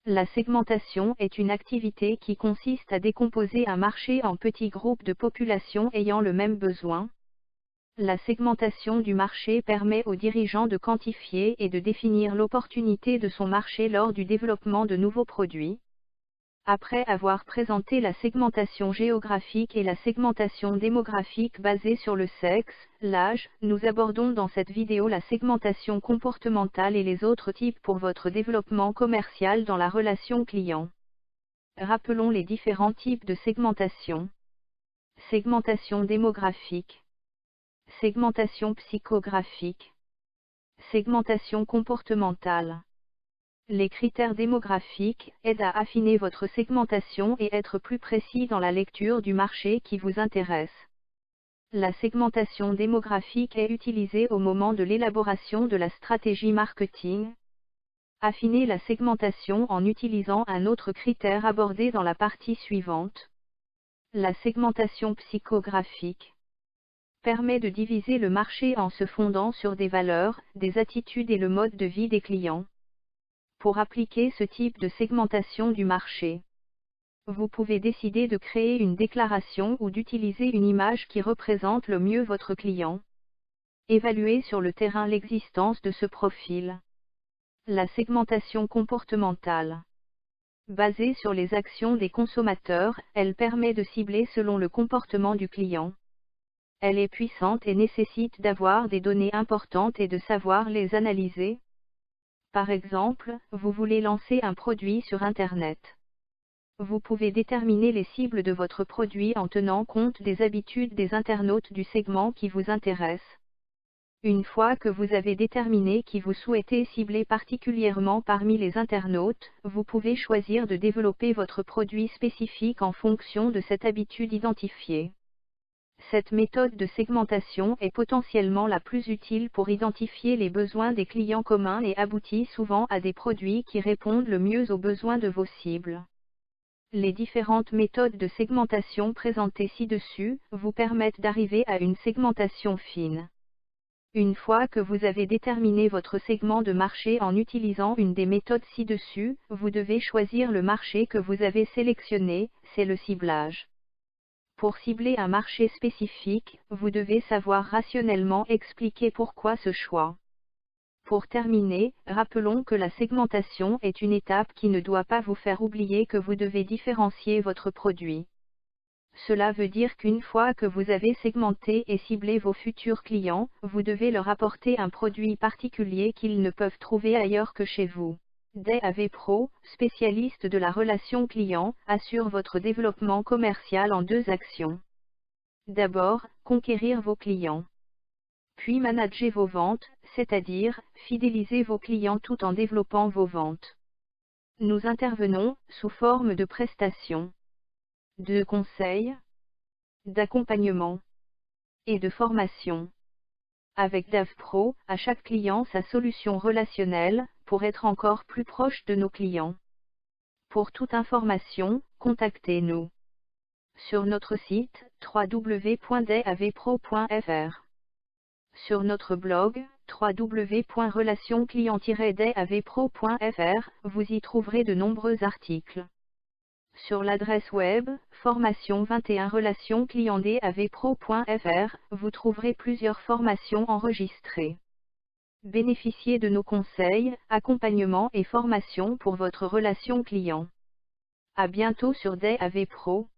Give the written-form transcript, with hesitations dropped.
La segmentation est une activité qui consiste à décomposer un marché en petits groupes de populations ayant le même besoin. La segmentation du marché permet aux dirigeants de quantifier et de définir l'opportunité de son marché lors du développement de nouveaux produits. Après avoir présenté la segmentation géographique et la segmentation démographique basée sur le sexe, l'âge, nous abordons dans cette vidéo la segmentation comportementale et les autres types pour votre développement commercial dans la relation client. Rappelons les différents types de segmentation. Segmentation démographique. Segmentation psychographique. Segmentation comportementale. Les critères démographiques aident à affiner votre segmentation et être plus précis dans la lecture du marché qui vous intéresse. La segmentation démographique est utilisée au moment de l'élaboration de la stratégie marketing. Affinez la segmentation en utilisant un autre critère abordé dans la partie suivante. La segmentation psychographique permet de diviser le marché en se fondant sur des valeurs, des attitudes et le mode de vie des clients. Pour appliquer ce type de segmentation du marché, vous pouvez décider de créer une déclaration ou d'utiliser une image qui représente le mieux votre client. Évaluez sur le terrain l'existence de ce profil. La segmentation comportementale. Basée sur les actions des consommateurs, elle permet de cibler selon le comportement du client. Elle est puissante et nécessite d'avoir des données importantes et de savoir les analyser. Par exemple, vous voulez lancer un produit sur Internet. Vous pouvez déterminer les cibles de votre produit en tenant compte des habitudes des internautes du segment qui vous intéresse. Une fois que vous avez déterminé qui vous souhaitez cibler particulièrement parmi les internautes, vous pouvez choisir de développer votre produit spécifique en fonction de cette habitude identifiée. Cette méthode de segmentation est potentiellement la plus utile pour identifier les besoins des clients communs et aboutit souvent à des produits qui répondent le mieux aux besoins de vos cibles. Les différentes méthodes de segmentation présentées ci-dessus vous permettent d'arriver à une segmentation fine. Une fois que vous avez déterminé votre segment de marché en utilisant une des méthodes ci-dessus, vous devez choisir le marché que vous avez sélectionné, c'est le ciblage. Pour cibler un marché spécifique, vous devez savoir rationnellement expliquer pourquoi ce choix. Pour terminer, rappelons que la segmentation est une étape qui ne doit pas vous faire oublier que vous devez différencier votre produit. Cela veut dire qu'une fois que vous avez segmenté et ciblé vos futurs clients, vous devez leur apporter un produit particulier qu'ils ne peuvent trouver ailleurs que chez vous. DAV Pro, spécialiste de la relation client, assure votre développement commercial en 2 actions. D'abord, conquérir vos clients. Puis manager vos ventes, c'est-à-dire, fidéliser vos clients tout en développant vos ventes. Nous intervenons, sous forme de prestations, de conseils, d'accompagnement et de formation. Avec DAV Pro, à chaque client sa solution relationnelle, pour être encore plus proche de nos clients. Pour toute information, contactez-nous sur notre site www.davpro.fr, sur notre blog www.relationclient-davpro.fr, vous y trouverez de nombreux articles. Sur l'adresse web formation21 relationclient-davpro.fr, vous trouverez plusieurs formations enregistrées. Bénéficiez de nos conseils, accompagnements et formations pour votre relation client. À bientôt sur DAV Pro.